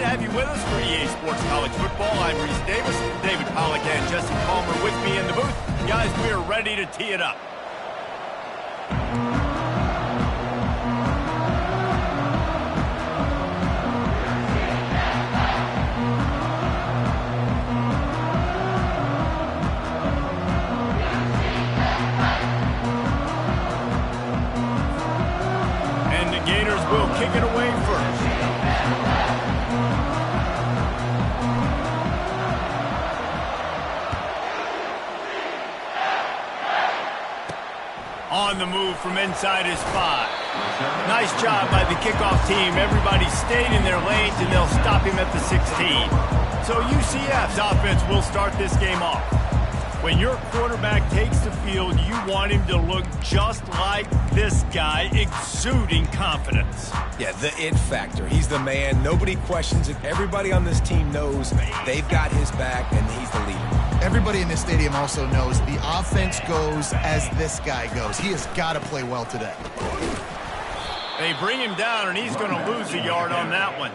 have you with us for EA Sports College Football. I'm Reese Davis, David Pollack and Jesse Palmer with me in the booth. Guys, we are ready to tee it up. And the Gators will kick it away first. On the move from inside his 5. Nice job by the kickoff team. Everybody stayed in their lanes, and they'll stop him at the 16. So UCF's offense will start this game off. When your quarterback takes the field, you want him to look just like this guy, exuding confidence. Yeah, the it factor. He's the man. Nobody questions it. Everybody on this team knows they've got his back, and he's the leader. Everybody in this stadium also knows the offense goes as this guy goes. He has got to play well today. They bring him down, and he's going to lose a yard on that one.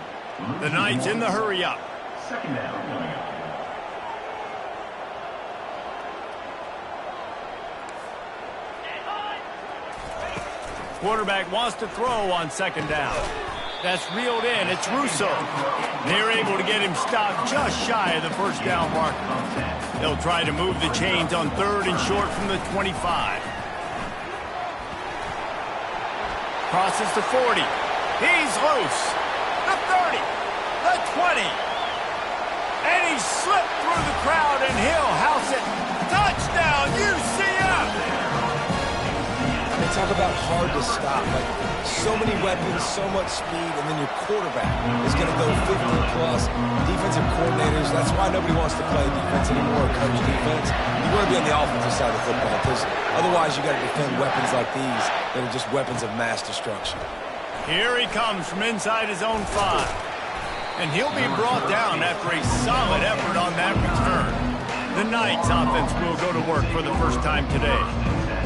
The Knights in the hurry up. Second down coming up. Quarterback wants to throw on second down. That's reeled in. It's Russo. They're able to get him stopped just shy of the first down marker. They'll try to move the chains on third and short from the 25. Crosses to 40. He's loose. The 30. The 20. And he slipped through the crowd, and he'll house it. Touchdown, UCF! Talk about hard to stop. Like, so many weapons, so much speed, and then your quarterback is going to go 50-plus. Defensive coordinators, that's why nobody wants to play defense anymore or coach defense. You want to be on the offensive side of the football, because otherwise you got to defend weapons like these that are just weapons of mass destruction. Here he comes from inside his own 5. And he'll be brought down after a solid effort on that return. The Knights offense will go to work for the first time today.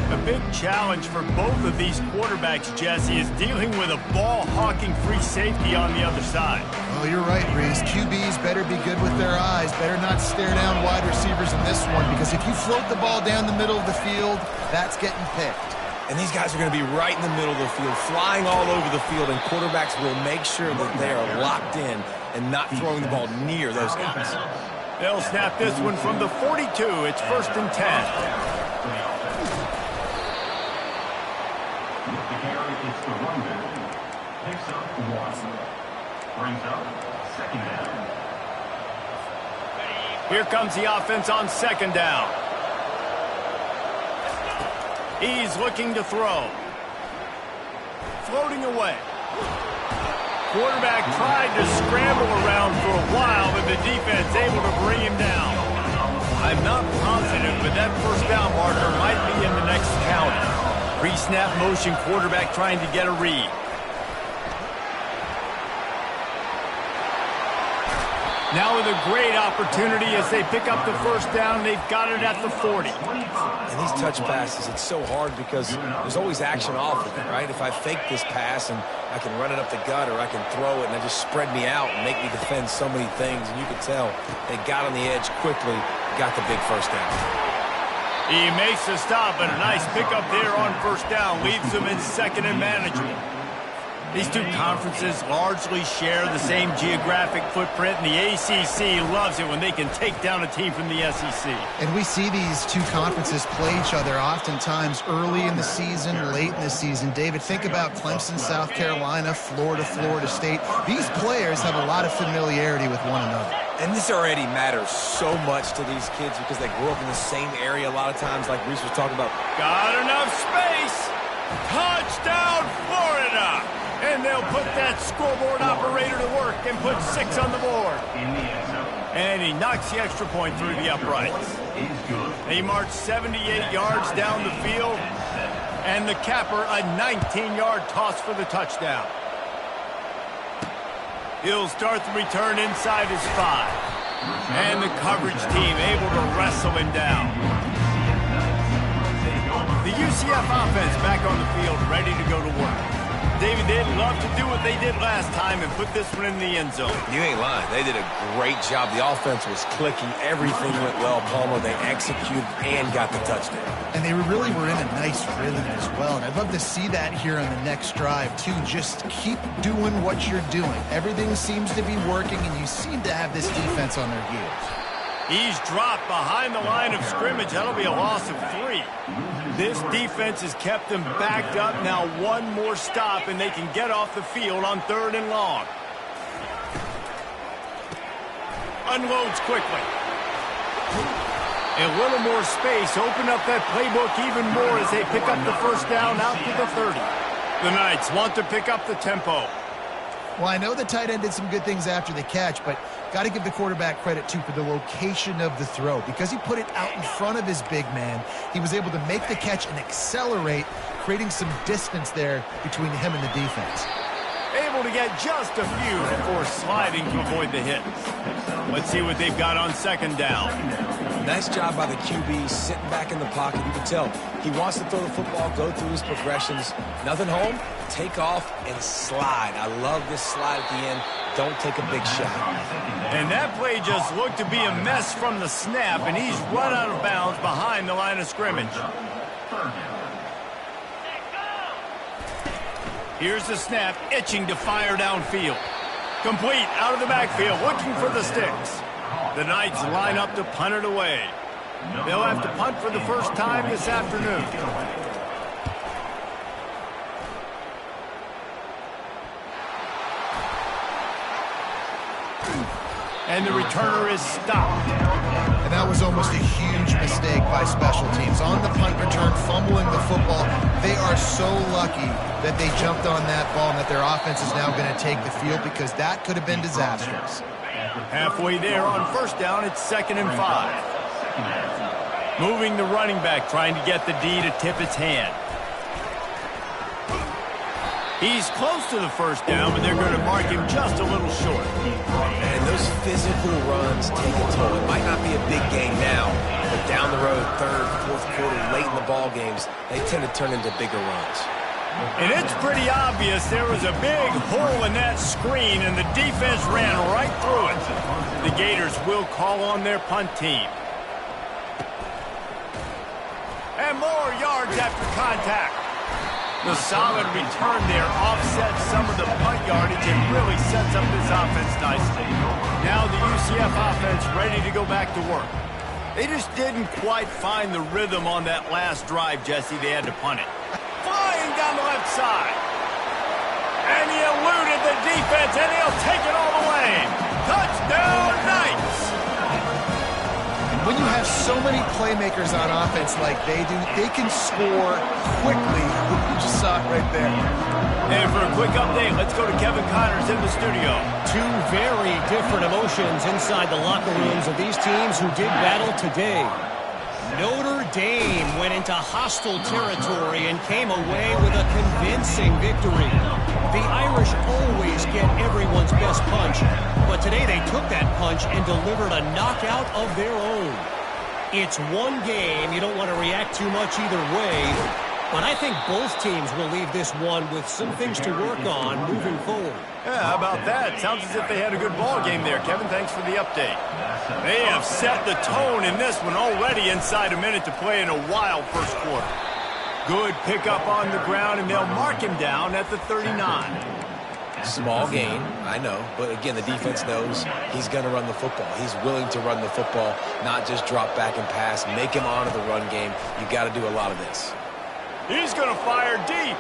A big challenge for both of these quarterbacks, Jesse, is dealing with a ball-hawking free safety on the other side. Oh, you're right, Reese. QBs better be good with their eyes. Better not stare down wide receivers in this one, because if you float the ball down the middle of the field, that's getting picked. And these guys are going to be right in the middle of the field, flying all over the field, and quarterbacks will make sure that they are locked in and not throwing the ball near those guys. They'll snap this one from the 42. It's first and 10. It's the run back. Picks up 1. Brings up second down. Here comes the offense on second down. He's looking to throw. Floating away. Quarterback tried to scramble around for a while, but the defense able to bring him down. I'm not positive, but that first down marker might be in the next county. Pre-snap motion, quarterback trying to get a read. Now with a great opportunity as they pick up the first down. They've got it at the 40. And these touch passes, it's so hard because there's always action off of it, right? If I fake this pass and I can run it up the gut, or I can throw it and they just spread me out and make me defend so many things. And you can tell they got on the edge quickly, got the big first down. He makes the stop, and a nice pickup there on first down. Leaves them in second and manageable. These two conferences largely share the same geographic footprint, and the ACC loves it when they can take down a team from the SEC. And we see these two conferences play each other oftentimes early in the season, late in the season. David, think about Clemson, South Carolina, Florida, Florida State. These players have a lot of familiarity with one another. And this already matters so much to these kids because they grew up in the same area a lot of times, like Reese was talking about. Got enough space. Touchdown, Florida. And they'll put that scoreboard operator to work and put 6 on the board. And he knocks the extra point through the uprights. They march 78 yards down the field. And the capper, a 19-yard toss for the touchdown. He'll start the return inside his 5. And the coverage team able to wrestle him down. The UCF offense back on the field, ready to go to work. David, they'd love to do what they did last time and put this one in the end zone. You ain't lying. They did a great job. The offense was clicking. Everything went well, Palmer. They executed and got the touchdown. And they really were in a nice rhythm as well. And I'd love to see that here on the next drive, too. Just keep doing what you're doing. Everything seems to be working, and you seem to have this defense on their heels. He's dropped behind the line of scrimmage. That'll be a loss of 3. This defense has kept them backed up. Now one more stop, and they can get off the field on 3rd and long. Unloads quickly. A little more space. Open up that playbook even more as they pick up the first down out to the 30. The Knights want to pick up the tempo. Well, I know the tight end did some good things after the catch, but got to give the quarterback credit, too, for the location of the throw. Because he put it out in front of his big man, he was able to make the catch and accelerate, creating some distance there between him and the defense. Able to get just a few before sliding to avoid the hit. Let's see what they've got on 2nd down. Nice job by the QB, sitting back in the pocket. You can tell he wants to throw the football, go through his progressions. Nothing home, take off, and slide. I love this slide at the end. Don't take a big shot. And that play just looked to be a mess from the snap, and he's run out of bounds behind the line of scrimmage. Here's the snap, itching to fire downfield. Complete, out of the backfield, looking for the sticks. The Knights line up to punt it away. They'll have to punt for the first time this afternoon. And the returner is stopped. And that was almost a huge mistake by special teams. On the punt return, fumbling the football. They are so lucky that they jumped on that ball and that their offense is now going to take the field, because that could have been disastrous. Halfway there on 1st down, it's 2nd and 5. Moving the running back, trying to get the D to tip its hand. He's close to the 1st down, but they're going to mark him just a little short. And those physical runs take a toll. It might not be a big game now, but down the road, 3rd, 4th quarter, late in the ball games, they tend to turn into bigger runs. And it's pretty obvious there was a big hole in that screen, and the defense ran right through it. The Gators will call on their punt team. And more yards after contact. The solid return there offsets some of the punt yardage and really sets up this offense nicely. Now the UCF offense ready to go back to work. They just didn't quite find the rhythm on that last drive, Jesse. They had to punt it. Flying down the left side. And he eluded the defense, and he'll take it all the way. Touchdown, Knights! When you have so many playmakers on offense like they do, they can score quickly. You just saw it right there. And for a quick update, let's go to Kevin Connors in the studio. 2 very different emotions inside the locker rooms of these teams who did battle today. Notre Dame went into hostile territory and came away with a convincing victory. The Irish always get everyone's best punch, but today they took that punch and delivered a knockout of their own. It's one game. You don't want to react too much either way, but I think both teams will leave this one with some things to work on moving forward. Yeah, how about that? Sounds as if they had a good ball game there. Kevin, thanks for the update. They have set the tone in this one already inside a minute to play in a wild 1st quarter. Good pickup on the ground, and they'll mark him down at the 39. Small gain, I know, but again, the defense knows he's going to run the football. He's willing to run the football, not just drop back and pass, make him honor the run game. You got to do a lot of this. He's going to fire deep.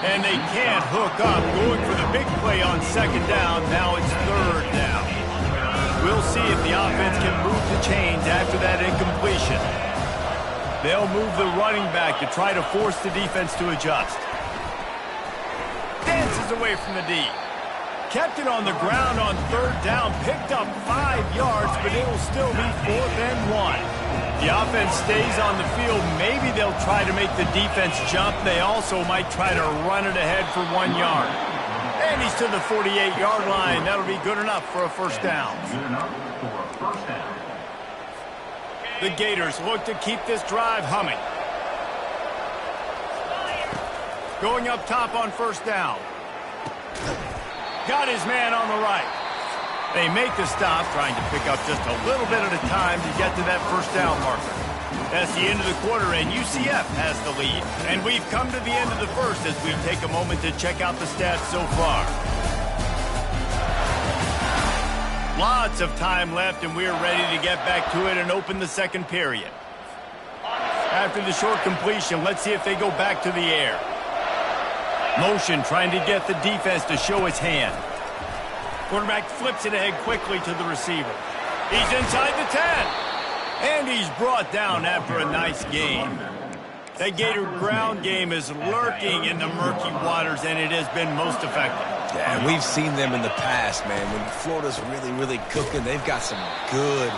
And they can't hook up. Going for the big play on 2nd down. Now it's 3rd down. We'll see if the offense can move the chains after that incompletion. They'll move the running back to try to force the defense to adjust. Dances away from the D. Kept it on the ground on 3rd down. Picked up 5 yards, but it will still be 4th and 1. The offense stays on the field. Maybe they'll try to make the defense jump. They also might try to run it ahead for 1 yard. And he's to the 48-yard line. That'll be good enough for a 1st down. The Gators look to keep this drive humming. Going up top on first down. Got his man on the right. They make the stop, trying to pick up just a little bit at a time to get to that first down marker. That's the end of the quarter, and UCF has the lead. And we've come to the end of the first as we take a moment to check out the stats so far. Lots of time left, and we're ready to get back to it and open the second period. After the short completion, let's see if they go back to the air. Motion, trying to get the defense to show his hand. Quarterback flips it ahead quickly to the receiver. He's inside the 10. And he's brought down after a nice game. That Gator ground game is lurking in the murky waters, and it has been most effective. Yeah, and we've seen them in the past, man. When Florida's really, really cooking, they've got some good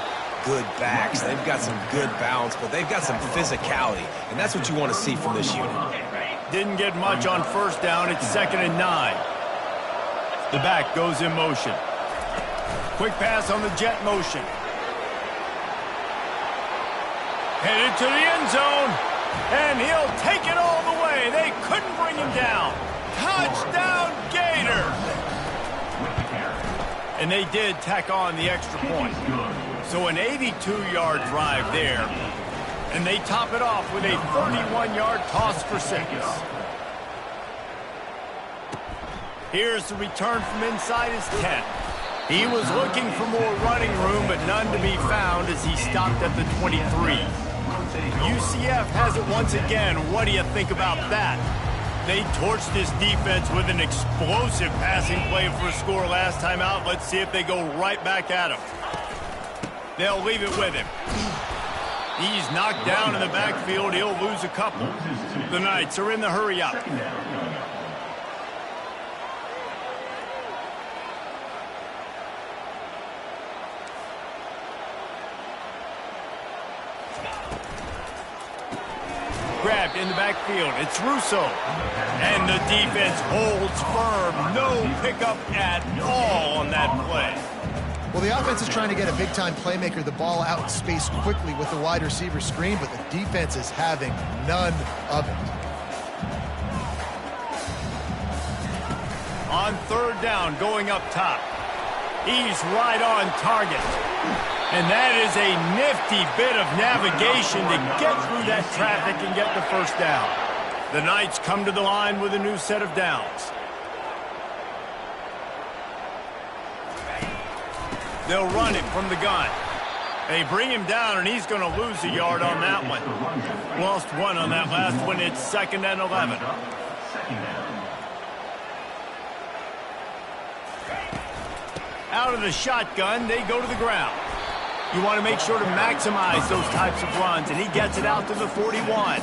backs. They've got some good balance, but they've got some physicality, and that's what you want to see from this unit. Didn't get much on first down. It's 2nd and 9. The back goes in motion. Quick pass on the jet motion. Headed to the end zone. And he'll take it all the way. They couldn't bring him down. Touchdown, Gators! And they did tack on the extra point. So an 82-yard drive there. And they top it off with a 31-yard toss for 6. Here's the return from inside his 10. He was looking for more running room, but none to be found as he stopped at the 23. UCF has it once again. What do you think about that? They torched this defense with an explosive passing play for a score last time out. Let's see if they go right back at him. They'll leave it with him. He's knocked down in the backfield. He'll lose a couple. The Knights are in the hurry-up. Grabbed in the backfield. It's Russo. And the defense holds firm. No pickup at all on that play. Well, the offense is trying to get a big-time playmaker the ball out in space quickly with the wide receiver screen, but the defense is having none of it. On third down, going up top. He's right on target. And that is a nifty bit of navigation to get through that traffic and get the first down. The Knights come to the line with a new set of downs. They'll run it from the gun. They bring him down, and he's going to lose a yard on that one. Lost one on that last one. It's 2nd and 11. Out of the shotgun, they go to the ground. You want to make sure to maximize those types of runs, and he gets it out to the 41.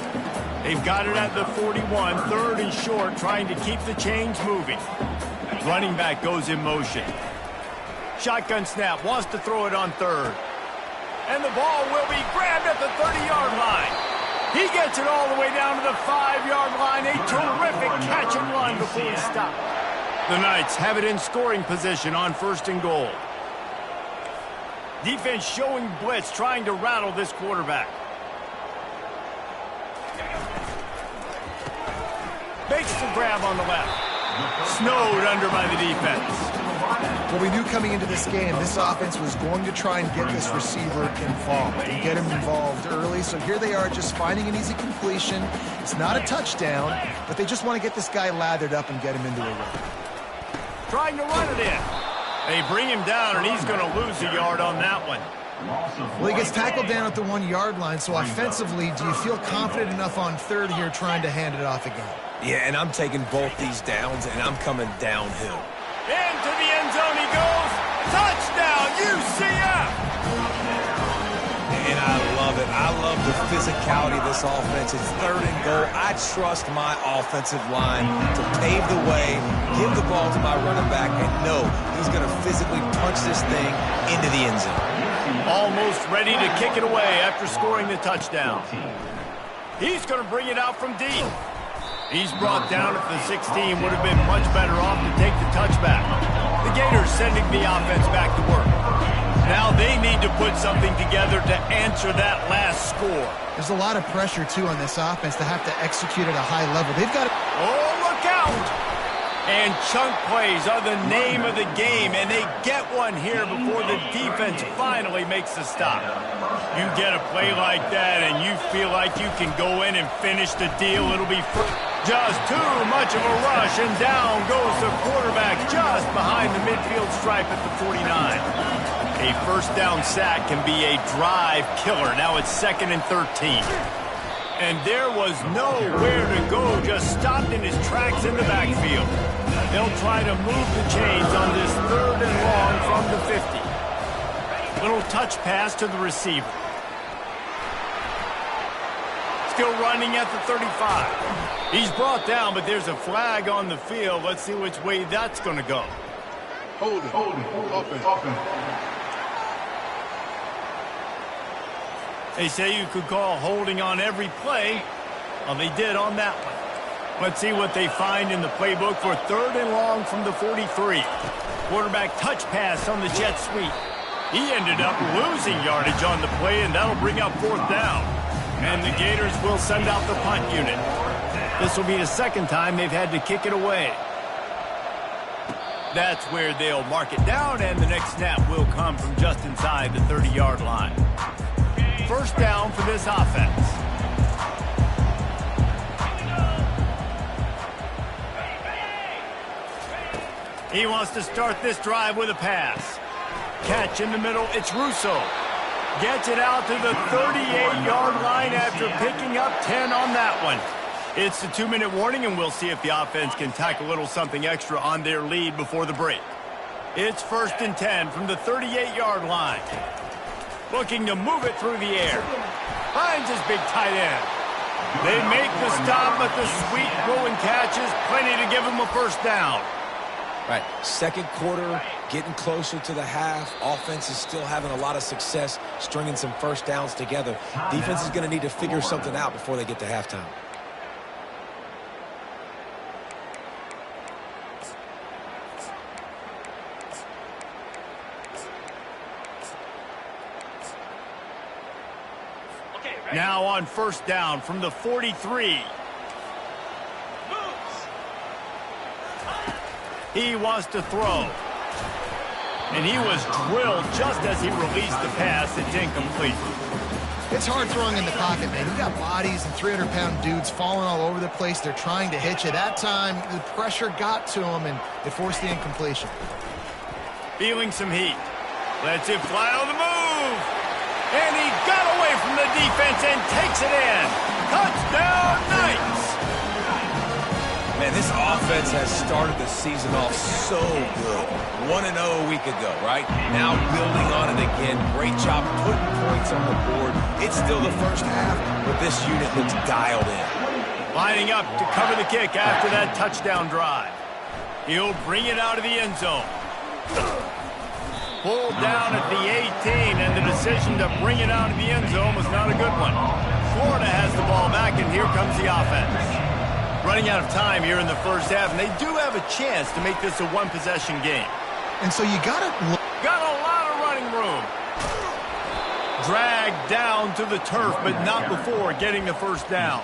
They've got it at the 41, 3rd and short, trying to keep the chains moving. Running back goes in motion. Shotgun snap, wants to throw it on 3rd. And the ball will be grabbed at the 30-yard line. He gets it all the way down to the 5-yard line. A terrific catch and run before he stopped. The Knights have it in scoring position on 1st and goal. Defense showing blitz, trying to rattle this quarterback. Makes the grab on the left. Snowed under by the defense. Well, we knew coming into this game, this offense was going to try and get this receiver involved and get him involved early. So here they are just finding an easy completion. It's not a touchdown, but they just want to get this guy lathered up and get him into a run. Trying to run it in. They bring him down, and he's going to lose a yard on that one. Well, he gets tackled down at the 1-yard line, so offensively, do you feel confident enough on 3rd here trying to hand it off again? Yeah, and I'm taking both these downs, and I'm coming downhill. Into the end zone he goes. Touchdown, UCF! And I love it. I love the physicality of this offense. It's 3rd and goal. I trust my offensive line to pave the way, give the ball to my running back, and know he's going to physically punch this thing into the end zone. Almost ready to kick it away after scoring the touchdown. He's going to bring it out from deep. He's brought down at the 16. Would have been much better off to take the touchback. The Gators sending the offense back to work. Now they need to put something together to answer that last score. There's a lot of pressure, too, on this offense to have to execute at a high level. They've got to... Oh, look out! And chunk plays are the name of the game, and they get one here before the defense finally makes the stop. You get a play like that, and you feel like you can go in and finish the deal. It'll be just too much of a rush, and down goes the quarterback just behind the midfield stripe at the 49. A first down sack can be a drive killer. Now it's 2nd and 13. And there was nowhere to go, just stopped in his tracks in the backfield. They'll try to move the chains on this 3rd and long from the 50. Little touch pass to the receiver. Still running at the 35. He's brought down, but there's a flag on the field. Let's see which way that's going to go. Hold it. They say you could call holding on every play. Well, they did on that one. Let's see what they find in the playbook for 3rd and long from the 43. Quarterback touch pass on the jet sweep. He ended up losing yardage on the play, and that'll bring up 4th down. And the Gators will send out the punt unit. This will be the 2nd time they've had to kick it away. That's where they'll mark it down, and the next snap will come from just inside the 30-yard line. First down for this offense. He wants to start this drive with a pass. Catch in the middle, it's Russo. Gets it out to the 38-yard line after picking up 10 on that one. It's the 2-minute warning, and we'll see if the offense can tack a little something extra on their lead before the break. It's 1st and 10 from the 38-yard line. Looking to move it through the air. Finds his big tight end. They make the stop, but the sweet throw and catch is plenty to give them a first down. Right, 2nd quarter, getting closer to the half. Offense is still having a lot of success stringing some first downs together. Defense is going to need to figure something out before they get to halftime. Now on first down from the 43. He wants to throw. And he was drilled just as he released the pass. It's incomplete. It's hard throwing in the pocket, man. You got bodies and 300-pound dudes falling all over the place. They're trying to hit you. That time, the pressure got to him, and it forced the incompletion. Feeling some heat. Lets it fly on the move. And he got away from the defense and takes it in. Touchdown, Knights! Man, this offense has started the season off so good. 1-0 a week ago, right? Now building on it again. Great job putting points on the board. It's still the first half, but this unit looks dialed in. Lining up to cover the kick after that touchdown drive. He'll bring it out of the end zone. Pulled down at the 18, and the decision to bring it out of the end zone was not a good one. Florida has the ball back, and here comes the offense. Running out of time here in the first half, and they do have a chance to make this a one-possession game. And so you got a lot of running room. Dragged down to the turf, but not before getting the first down.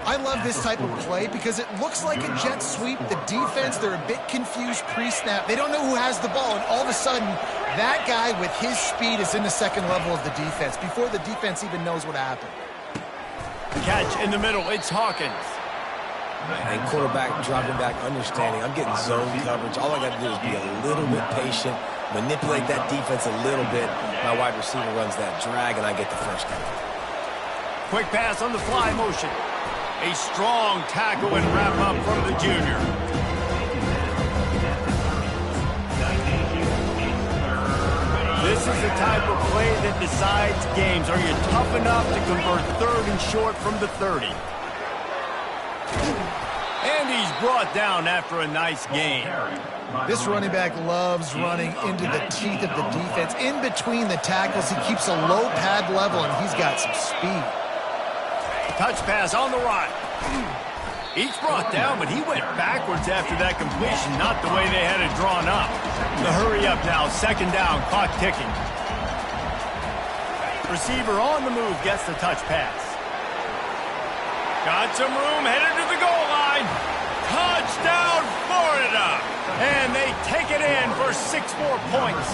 I love this type of play because it looks like a jet sweep. The defense, they're a bit confused pre-snap. They don't know who has the ball, and all of a sudden, that guy with his speed is in the 2nd level of the defense before the defense even knows what happened. Catch in the middle, it's Hawkins. And quarterback dropping back, understanding. I'm getting zone coverage. All I got to do is be a little bit patient, manipulate that defense a little bit. My wide receiver runs that drag, and I get the first down. Quick pass on the fly motion. A strong tackle and wrap up from the junior. This is the type of play that decides games. Are you tough enough to convert 3rd and short from the 30? And he's brought down after a nice gain. This running back loves running into the teeth of the defense. In between the tackles, he keeps a low pad level, and he's got some speed. Touch pass on the right. Each brought down, but he went backwards after that completion, not the way they had it drawn up. The hurry up now, second down, clock ticking. Receiver on the move gets the touch pass. Got some room, headed to the goal line. Touchdown, Florida! And they take it in for 6 more points.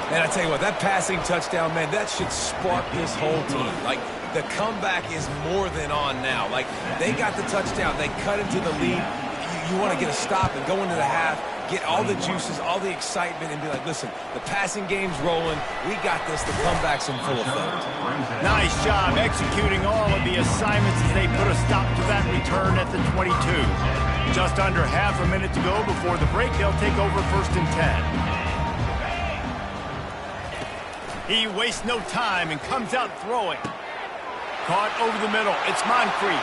And I tell you what, that passing touchdown, man, that should spark this whole team. Like, the comeback is more than on now. Like, they got the touchdown. They cut into the lead. You want to get a stop and go into the half, get all the juices, all the excitement, and be like, listen, the passing game's rolling. We got this. The comeback's in full effect. Nice job executing all of the assignments as they put a stop to that return at the 22. Just under half a minute to go before the break. They'll take over 1st and 10. He wastes no time and comes out throwing. Caught over the middle. It's Moncrief.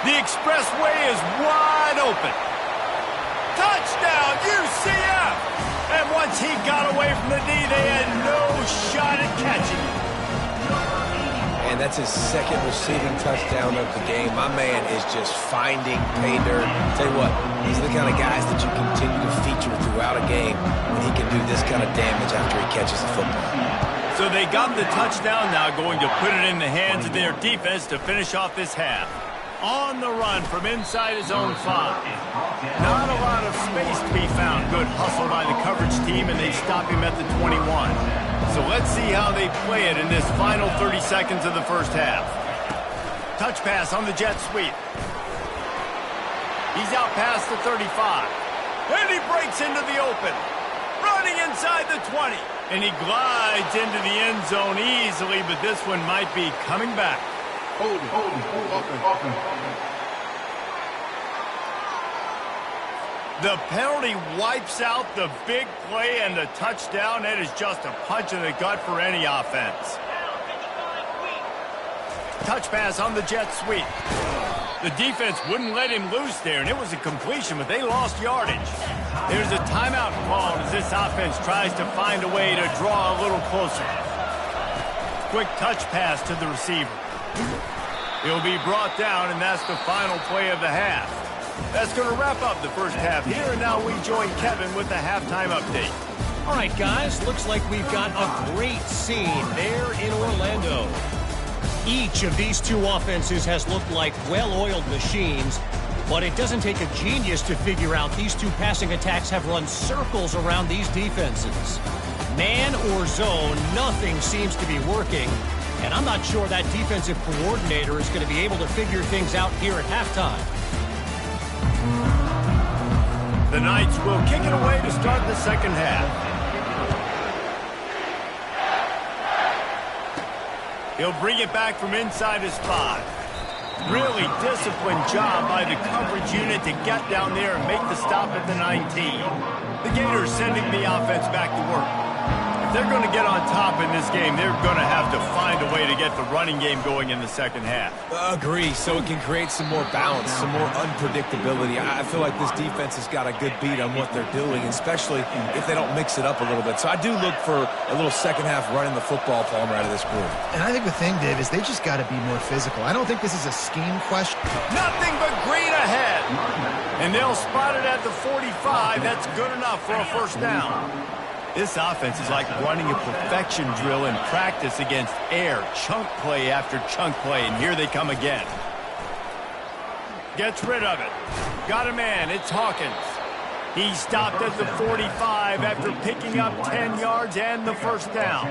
The expressway is wide open. Touchdown, UCF! And once he got away from the D, they had no shot at catching him. And that's his 2nd receiving touchdown of the game. My man is just finding pay dirt. Tell you what, these are the kind of guys that you continue to feature throughout a game when he can do this kind of damage after he catches the football. So they got the touchdown, now going to put it in the hands of their defense to finish off this half. On the run from inside his own 5. Not a lot of space to be found. Good hustle by the coverage team, and they stop him at the 21. So let's see how they play it in this final 30 seconds of the first half. Touch pass on the jet sweep. He's out past the 35. And he breaks into the open. Running inside the 20. And he glides into the end zone easily, but this one might be coming back. Hold it. The penalty wipes out the big play and the touchdown. It is just a punch in the gut for any offense. Touch pass on the jet sweep. The defense wouldn't let him loose there, and it was a completion, but they lost yardage. There's a timeout called as this offense tries to find a way to draw a little closer. Quick touch pass to the receiver. He'll be brought down, and that's the final play of the half. That's going to wrap up the first half here, and now we join Kevin with the halftime update. All right, guys, looks like we've got a great scene there in Orlando. Each of these 2 offenses has looked like well-oiled machines, but it doesn't take a genius to figure out these 2 passing attacks have run circles around these defenses. Man or zone, nothing seems to be working, and I'm not sure that defensive coordinator is going to be able to figure things out here at halftime. The Knights will kick it away to start the second half. He'll bring it back from inside his 5. Really disciplined job by the coverage unit to get down there and make the stop at the 19. The Gators sending the offense back to work. If they're going to get on top in this game, they're going to have to find a way to get the running game going in the second half. Agree, so it can create some more balance, some more unpredictability. I feel like this defense has got a good beat on what they're doing, especially if they don't mix it up a little bit. So I do look for a little second half running the football Palmer out of this group. And I think the thing, Dave, is they just got to be more physical. I don't think this is a scheme question. Nothing but green ahead. And they'll spot it at the 45. That's good enough for a first down. This offense is like running a perfection drill in practice against air, chunk play after chunk play, and here they come again. Gets rid of it. Got a man, it's Hawkins. He stopped at the 45 after picking up 10 yards and the first down.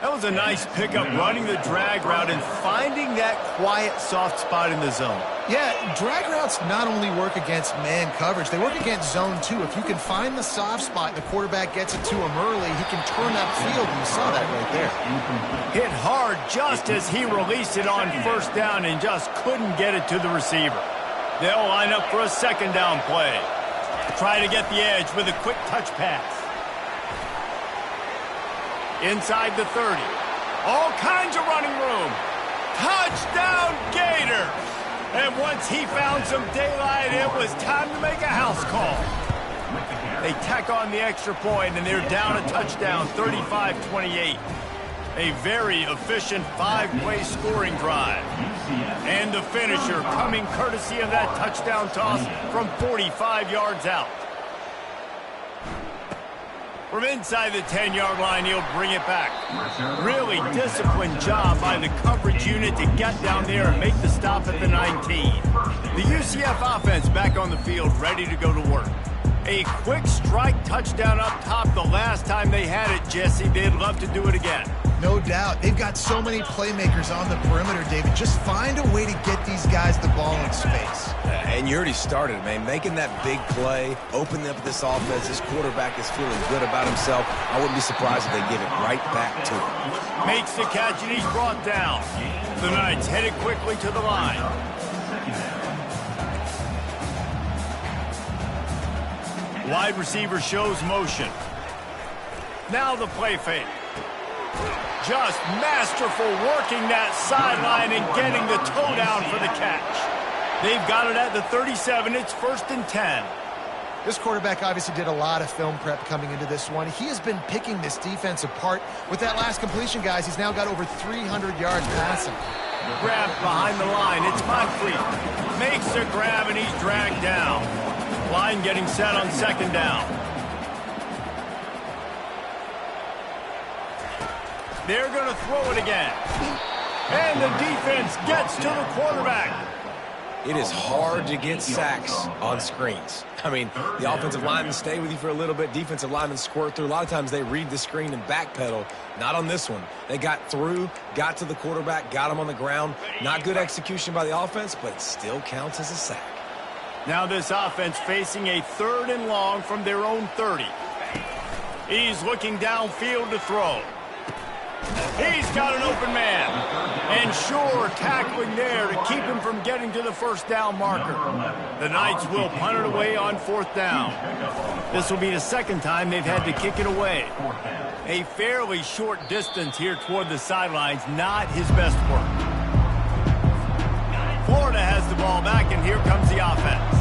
That was a nice pickup, running the drag route and finding that quiet, soft spot in the zone. Yeah, drag routes not only work against man coverage, they work against zone too. If you can find the soft spot and the quarterback gets it to him early, he can turn that field, and you saw that right there. Hit hard just as he released it on first down and just couldn't get it to the receiver. They'll line up for a second down play. Try to get the edge with a quick touch pass. Inside the 30. All kinds of running room. Touchdown, Gator! And once he found some daylight, it was time to make a house call. They tack on the extra point, and they're down a touchdown, 35-28. A very efficient 5-play scoring drive. And the finisher coming courtesy of that touchdown toss from 45 yards out. From inside the 10-yard line, he'll bring it back. Really disciplined job by the coverage unit to get down there and make the stop at the 19. The UCF offense back on the field, ready to go to work. A quick strike touchdown up top the last time they had it, Jesse. They'd love to do it again. No doubt. They've got so many playmakers on the perimeter, David. Just find a way to get these guys the ball in space. And you already started, man. Making that big play, opening up this offense. This quarterback is feeling good about himself. I wouldn't be surprised if they give it right back to him. Makes the catch, and he's brought down. The Knights headed quickly to the line. Wide receiver shows motion. Now the play fake. Just masterful working that sideline and getting the toe down for the catch. They've got it at the 37. It's 1st and 10. This quarterback obviously did a lot of film prep coming into this one. He has been picking this defense apart. With that last completion, guys, he's now got over 300 yards passing. Grab behind the line. It's Moncrief. Makes a grab, and he's dragged down. Line getting set on 2nd down. They're going to throw it again. And the defense gets to the quarterback. It is hard to get sacks on screens. I mean, the offensive linemen stay with you for a little bit. Defensive linemen squirt through. A lot of times they read the screen and backpedal. Not on this one. They got through, got to the quarterback, got him on the ground. Not good execution by the offense, but it still counts as a sack. Now this offense facing a 3rd and long from their own 30. He's looking downfield to throw. He's got an open man. And sure, tackling there to keep him from getting to the 1st down marker. The Knights will punt it away on 4th down. This will be the 2nd time they've had to kick it away. A fairly short distance here toward the sidelines, not his best work. Florida has the ball back, and here comes the offense.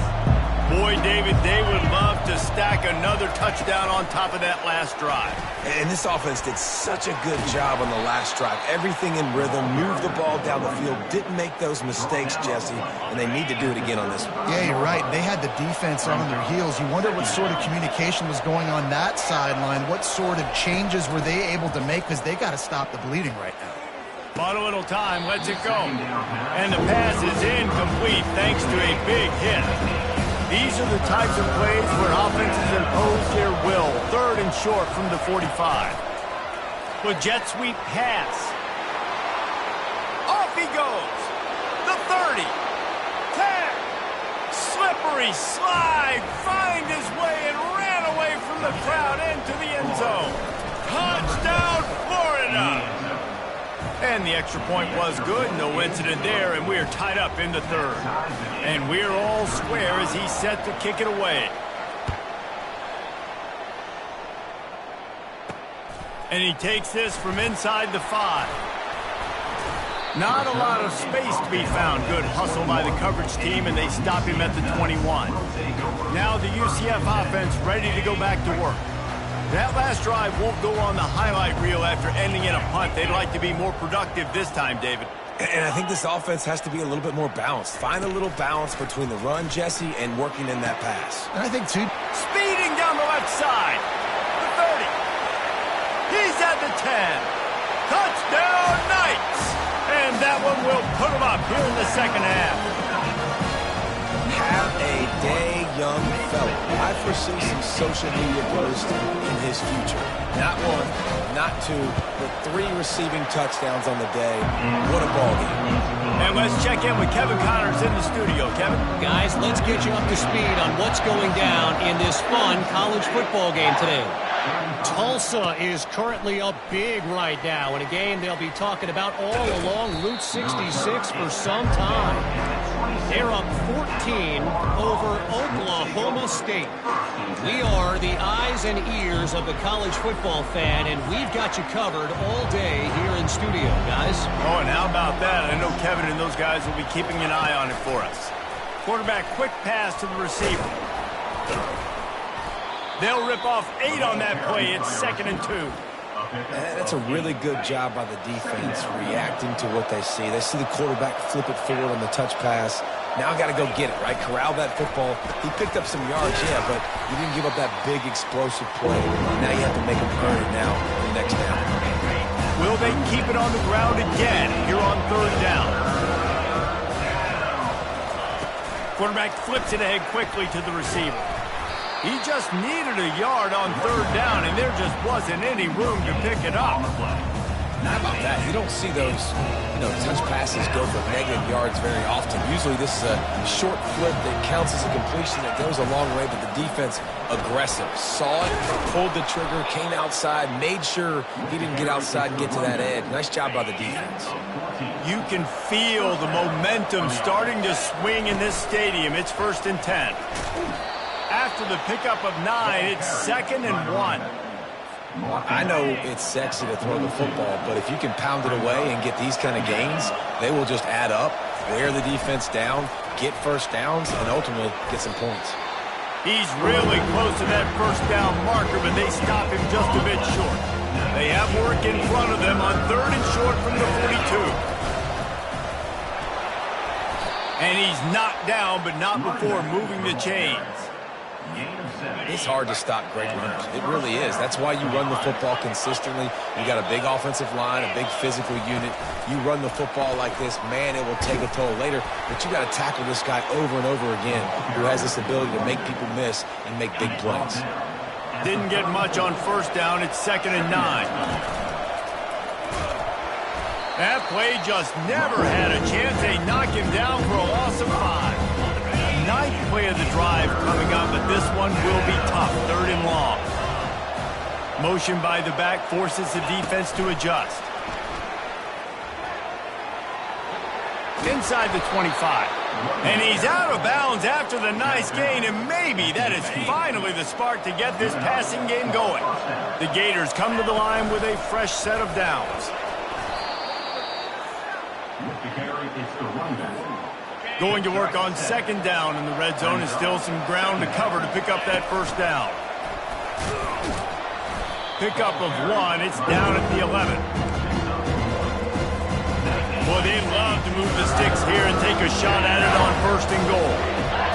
Boy, David, they would love to stack another touchdown on top of that last drive. And this offense did such a good job on the last drive. Everything in rhythm, moved the ball down the field, didn't make those mistakes, Jesse, and they need to do it again on this one. Yeah, you're right. They had the defense on their heels. You wonder what sort of communication was going on that sideline. What sort of changes were they able to make? Because they got to stop the bleeding right now. But a little time, lets it go. And the pass is incomplete thanks to a big hit. These are the types of plays where offenses impose their will. 3rd and short from the 45. With jet sweep pass. Off he goes. The 30. 10. Slippery slide. Find his way and ran away from the crowd into the end zone. Touchdown, Florida. And the extra point was good. No incident there, and we're tied up in the 3rd. And we're all square as he's set to kick it away. And he takes this from inside the 5. Not a lot of space to be found. Good hustle by the coverage team, and they stop him at the 21. Now the UCF offense ready to go back to work. That last drive won't go on the highlight reel after ending in a punt. They'd like to be more productive this time, David. And I think this offense has to be a little bit more balanced. Find a little balance between the run, Jesse, and working in that pass. And I think, too, speeding down the left side. The 30. He's at the 10. Touchdown, Knights. And that one will put him up here in the 2nd half. Have a day, young fella. I foresee some social media posts in his future. Not 1, not 2, but 3 receiving touchdowns on the day. What a ball game. And let's check in with Kevin Connors in the studio. Kevin? Guys, let's get you up to speed on what's going down in this fun college football game today. Tulsa is currently up big right now in a game they'll be talking about all along Route 66 for some time. They're up 14 over Oklahoma State. We are the eyes and ears of the college football fan, and we've got you covered all day here in studio, guys. Oh, and how about that? I know Kevin and those guys will be keeping an eye on it for us. Quarterback, quick pass to the receiver. They'll rip off 8 on that play. It's 2nd and 2. That's a really good job by the defense reacting to what they see. They see the quarterback flip it forward on the touch pass. Now I got to go get it, right? Corral that football. He picked up some yards, yeah, but you didn't give up that big explosive play. Now you have to make him earn it now for the next down. Will they keep it on the ground again here on third down? Quarterback flips it ahead quickly to the receiver. He just needed a yard on third down, and there just wasn't any room to pick it up. How about that? You don't see those, touch passes go for negative yards very often. Usually this is a short flip that counts as a completion that goes a long way, but the defense aggressive. Saw it, pulled the trigger, came outside, made sure he didn't get outside and get to that edge. Nice job by the defense. You can feel the momentum starting to swing in this stadium. It's 1st and 10. After the pickup of 9, it's 2nd and 1. I know it's sexy to throw the football, but if you can pound it away and get these kind of gains, they will just add up, wear the defense down, get first downs, and ultimately get some points. He's really close to that first down marker, but they stop him just a bit short. They have work in front of them on 3rd and short from the 42. And he's knocked down, but not before moving the chains. It's hard to stop great runners. It really is. That's why you run the football consistently. You got a big offensive line, a big physical unit. You run the football like this, man, it will take a toll later. But you got to tackle this guy over and over again who has this ability to make people miss and make big plays. Didn't get much on first down. It's 2nd and 9. That play just never had a chance. They knock him down for a loss of 5. 9th play of the drive coming up, but this one will be tough. 3rd and long. Motion by the back forces the defense to adjust. Inside the 25. And he's out of bounds after the nice gain, and maybe that is finally the spark to get this passing game going. The Gators come to the line with a fresh set of downs. Going to work on 2nd down in the red zone, and still some ground to cover to pick up that first down. Pickup of 1, it's down at the 11. Well, they'd love to move the sticks here and take a shot at it on 1st and goal.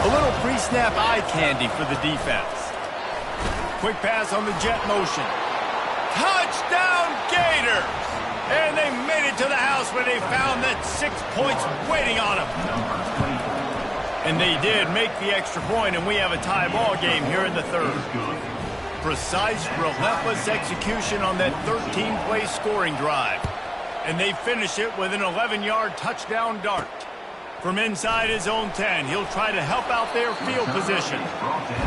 A little pre-snap eye candy for the defense. Quick pass on the jet motion. Touchdown Gators! And they made it to the house where they found that 6 points waiting on them. And they did make the extra point, and we have a tie ball game here in the 3rd. Precise, relentless execution on that 13-play scoring drive. And they finish it with an 11-yard touchdown dart. From inside his own 10, he'll try to help out their field position.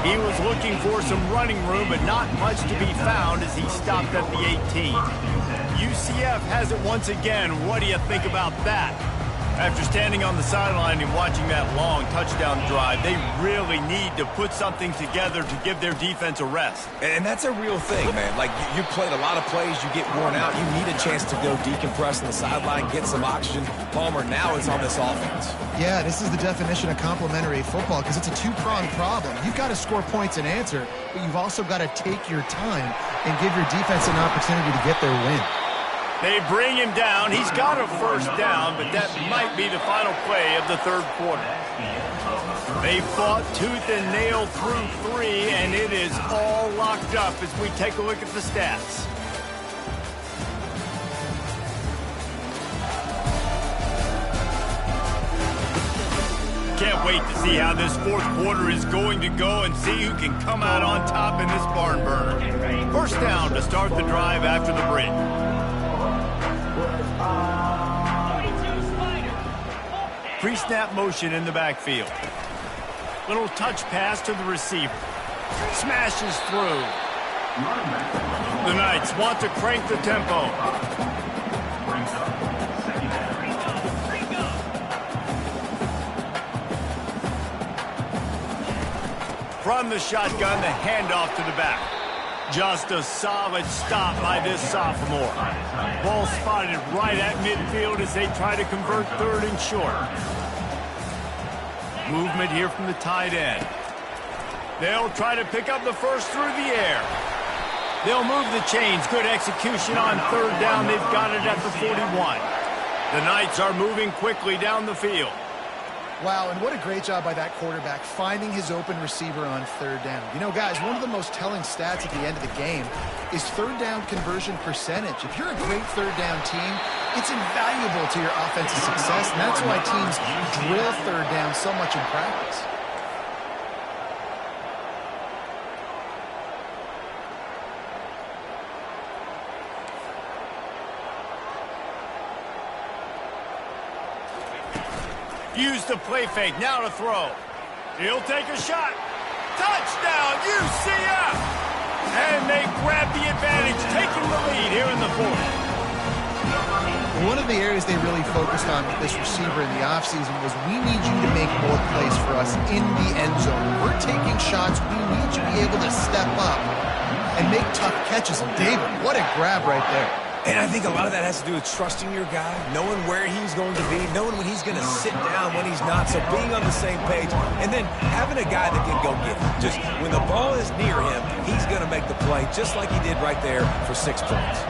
He was looking for some running room, but not much to be found as he stopped at the 18. UCF has it once again. What do you think about that? After standing on the sideline and watching that long touchdown drive, they really need to put something together to give their defense a rest. And that's a real thing, man. Like, you played a lot of plays, you get worn out, you need a chance to go decompress on the sideline, get some oxygen. Palmer, now it's on this offense. Yeah, this is the definition of complementary football because it's a two-pronged problem. You've got to score points and answer, but you've also got to take your time and give your defense an opportunity to get their win. They bring him down. He's got a first down, but that might be the final play of the 3rd quarter. They fought tooth and nail through 3, and it is all locked up as we take a look at the stats. Can't wait to see how this 4th quarter is going to go and see who can come out on top in this barn burner. First down to start the drive after the break. Pre-snap motion in the backfield. Little touch pass to the receiver. Smashes through. The Knights want to crank the tempo. From the shotgun, the handoff to the back. Just a solid stop by this sophomore. Ball spotted right at midfield as they try to convert 3rd and short. Movement here from the tight end. They'll try to pick up the first through the air. They'll move the chains. Good execution on third down. They've got it at the 41. The Knights are moving quickly down the field. Wow, and what a great job by that quarterback finding his open receiver on third down. You know, guys, one of the most telling stats at the end of the game is third down conversion percentage. If you're a great third down team, it's invaluable to your offensive success, and that's why teams drill third down so much in practice. Use the play fake, now to throw. He'll take a shot. Touchdown, UCF! And they grab the advantage, taking the lead here in the fourth. One of the areas they really focused on with this receiver in the offseason was we need you to make more plays for us in the end zone. We're taking shots. We need you to be able to step up and make tough catches. And David, what a grab right there. And I think a lot of that has to do with trusting your guy, knowing where he's going to be, knowing when he's going to sit down, when he's not, so being on the same page, and then having a guy that can go get it. Just when the ball is near him, he's going to make the play, just like he did right there for 6 points.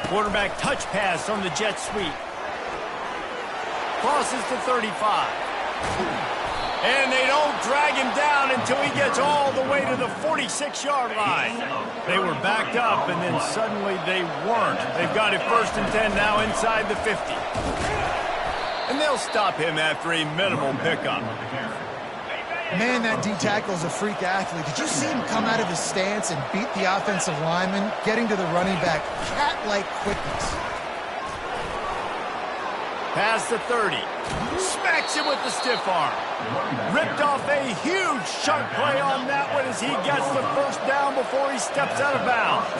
Quarterback touch pass on the jet sweep. Crosses to 35. And they don't drag him down until he gets all the way to the 46-yard line. They were backed up, and then suddenly they weren't. They've got it 1st and 10 now inside the 50. And they'll stop him after a minimal pickup. Man, that D-tackle is a freak athlete. Did you see him come out of his stance and beat the offensive lineman, getting to the running back? Cat-like quickness. Past the 30. Smacks him with the stiff arm. Ripped off a huge chunk play on that one as he gets the first down before he steps out of bounds.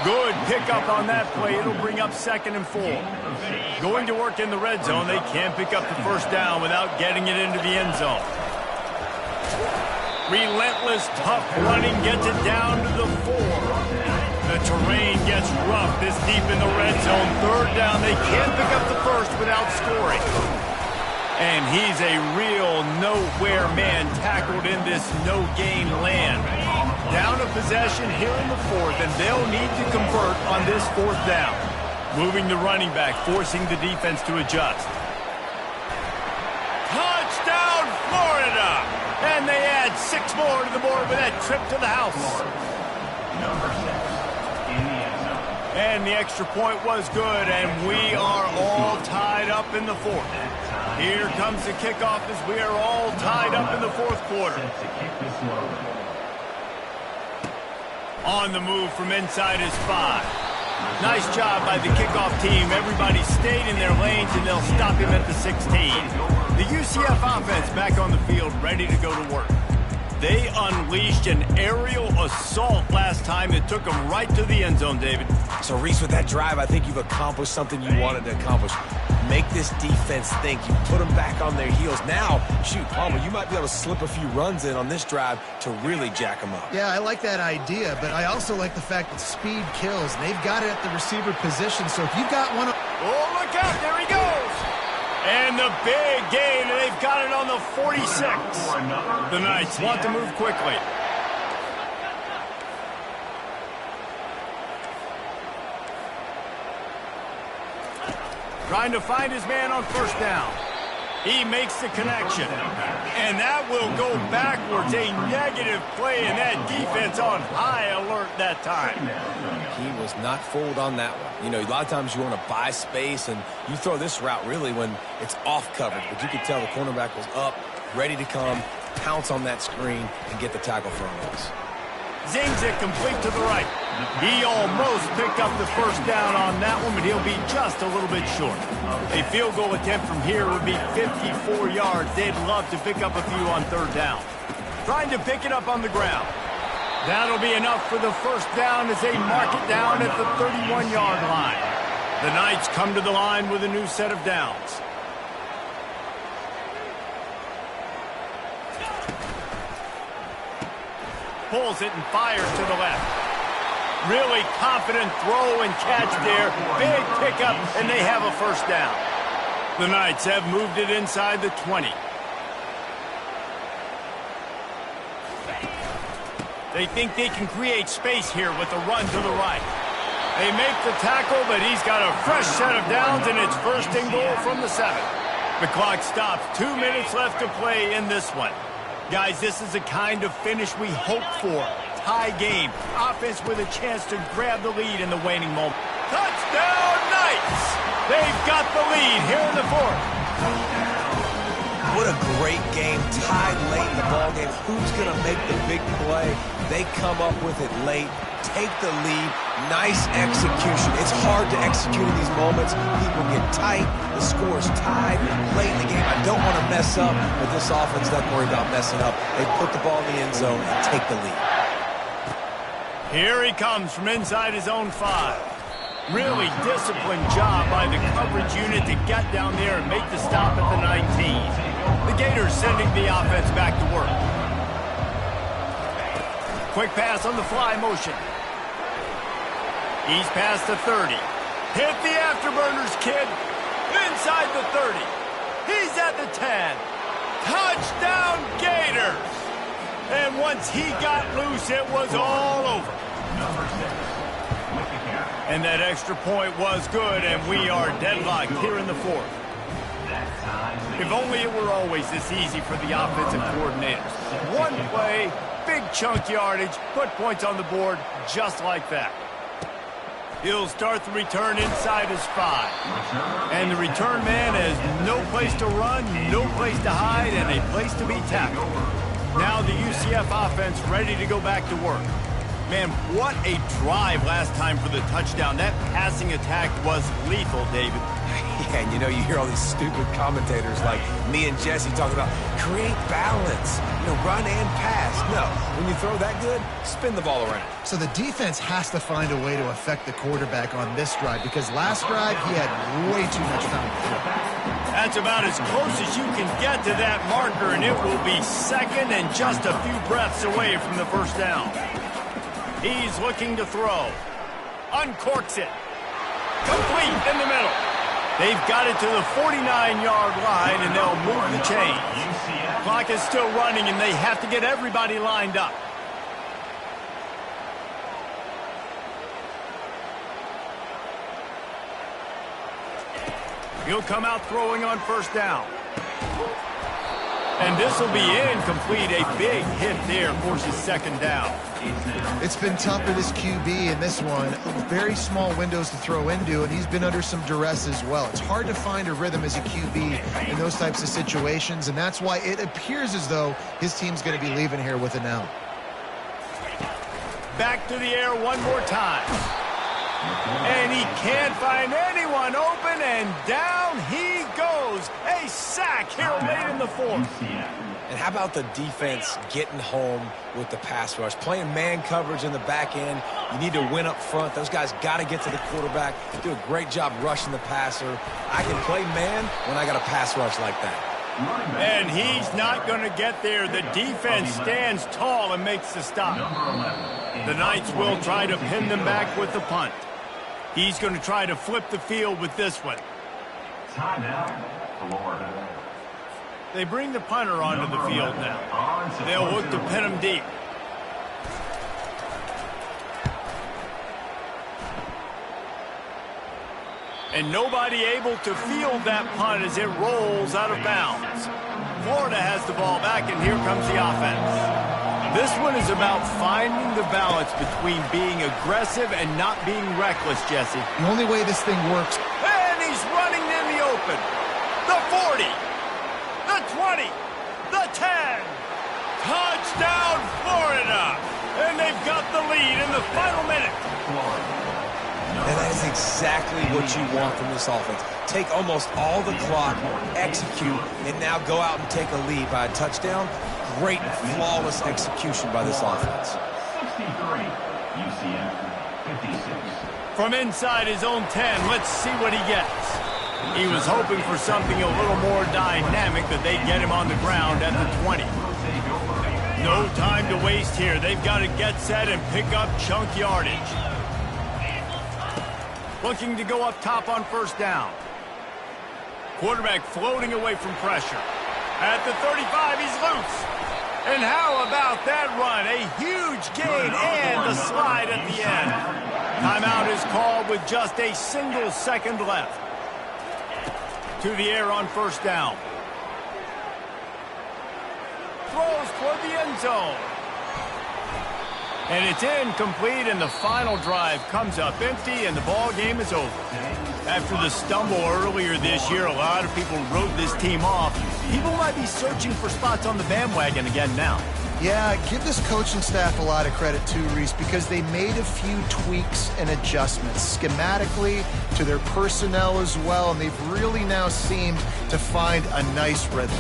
Good pickup on that play. It'll bring up 2nd and 4. Going to work in the red zone. They can't pick up the first down without getting it into the end zone. Relentless, tough running gets it down to the 4. The terrain gets rough this deep in the red zone. 3rd down, they can't pick up the first without scoring. And he's a real nowhere man tackled in this no-game land. Down a possession here in the 4th, and they'll need to convert on this 4th down. Moving the running back, forcing the defense to adjust. Touchdown, Florida! And they add 6 more to the board with that trip to the house. Number 6. And the extra point was good, and we are all tied up in the 4th. Here comes the kickoff as we are all tied up in the 4th quarter. On the move from inside his 5. Nice job by the kickoff team. Everybody stayed in their lanes, and they'll stop him at the 16. The UCF offense back on the field, ready to go to work. They unleashed an aerial assault last time that took them right to the end zone, David. So, Reese, with that drive, I think you've accomplished something you wanted to accomplish. Make this defense think. You put them back on their heels. Now, shoot, Palmer, you might be able to slip a few runs in on this drive to really jack them up. Yeah, I like that idea, but I also like the fact that speed kills. They've got it at the receiver position, so if you've got one... Oh, look out, there he goes! And the big gain, and they've got it on the 46. The Knights want to move quickly. Trying to find his man on 1st down. He makes the connection. And that will go backwards. A negative play, and that defense on high alert that time. He was not fooled on that one. You know, a lot of times you want to buy space, and you throw this route really when it's off coverage. But you could tell the cornerback was up, ready to come, pounce on that screen, and get the tackle for a miss. Zings it complete to the right. He almost picked up the first down on that one, but he'll be just a little bit short. A field goal attempt from here would be 54 yards. They'd love to pick up a few on 3rd down. Trying to pick it up on the ground. That'll be enough for the first down as they mark it down at the 31-yard line. The Knights come to the line with a new set of downs. Pulls it and fires to the left. Really confident throw and catch there. Big pickup, and they have a first down. The Knights have moved it inside the 20. They think they can create space here with the run to the right. They make the tackle, but he's got a fresh set of downs, and it's first and goal from the 7. The clock stops. 2 minutes left to play in this one. Guys, this is the kind of finish we hope for. Tie game. Offense with a chance to grab the lead in the waning moment. Touchdown, Knights! They've got the lead here in the 4th. What a great game, tied late in the ballgame. Who's going to make the big play? They come up with it late, take the lead. Nice execution. It's hard to execute in these moments. People get tight. The score's tied late in the game. I don't want to mess up, but this offense doesn't worry about messing up. They put the ball in the end zone and take the lead. Here he comes from inside his own 5. Really disciplined job by the coverage unit to get down there and make the stop at the 19. The Gators sending the offense back to work. Quick pass on the fly motion. He's past the 30. Hit the afterburners, kid. Inside the 30. He's at the 10. Touchdown, Gators. And once he got loose, it was all over. And that extra point was good, and we are deadlocked here in the 4th. If only it were always this easy for the offensive coordinators. One play, big chunk yardage, put points on the board just like that. He'll start the return inside his 5. And the return man has no place to run, no place to hide, and a place to be tackled. Now the UCF offense ready to go back to work. Man, what a drive last time for the touchdown. That passing attack was lethal, David. Yeah, and you know, you hear all these stupid commentators like me and Jesse talking about create balance, run and pass. No, when you throw that good, spin the ball around. So the defense has to find a way to affect the quarterback on this drive, because last drive he had way too much time to throw. That's about as close as you can get to that marker, and it will be second and just a few breaths away from the first down. He's looking to throw. Uncorks it. Complete in the middle. They've got it to the 49-yard line, and they'll move the chains. Clock is still running, and they have to get everybody lined up. He'll come out throwing on first down. And this will be incomplete. A big hit there forces second down. It's been tough for this QB in this one. Very small windows to throw into, and he's been under some duress as well. It's hard to find a rhythm as a QB in those types of situations, and that's why it appears as though his team's going to be leaving here with an L. Back to the air one more time. And he can't find anyone open, and down he goes. A sack here late in the 4th. And how about the defense getting home with the pass rush? Playing man coverage in the back end. You need to win up front. Those guys got to get to the quarterback. Do a great job rushing the passer. I can play man when I got a pass rush like that. And he's not going to get there. The defense stands tall and makes the stop. The Knights will try to pin them back with the punt. He's going to try to flip the field with this one. Timeout, Florida. They bring the punter onto the field now. They'll look to pin him deep. And nobody able to field that punt as it rolls out of bounds. Florida has the ball back, and here comes the offense. This one is about finding the balance between being aggressive and not being reckless, Jesse. The only way this thing works. And he's running in the open. The 40. The 20. The 10. Touchdown, Florida. And they've got the lead in the final minute. And that is exactly what you want from this offense. Take almost all the clock, execute, and now go out and take a lead by a touchdown. Great, flawless execution by this offense. 63, UCF, 56. From inside his own 10, let's see what he gets. He was hoping for something a little more dynamic, but they get him on the ground at the 20. No time to waste here. They've got to get set and pick up chunk yardage. Looking to go up top on first down. Quarterback floating away from pressure. At the 35, he's loose. And how about that run? A huge gain and a slide at the end. Timeout is called with just a single second left. To the air on first down. Throws toward the end zone. And it's incomplete, and the final drive comes up empty, and the ball game is over. After the stumble earlier this year, a lot of people wrote this team off. People might be searching for spots on the bandwagon again now. Yeah, give this coaching staff a lot of credit too, Reese, because they made a few tweaks and adjustments schematically to their personnel as well, and they've really now seemed to find a nice rhythm.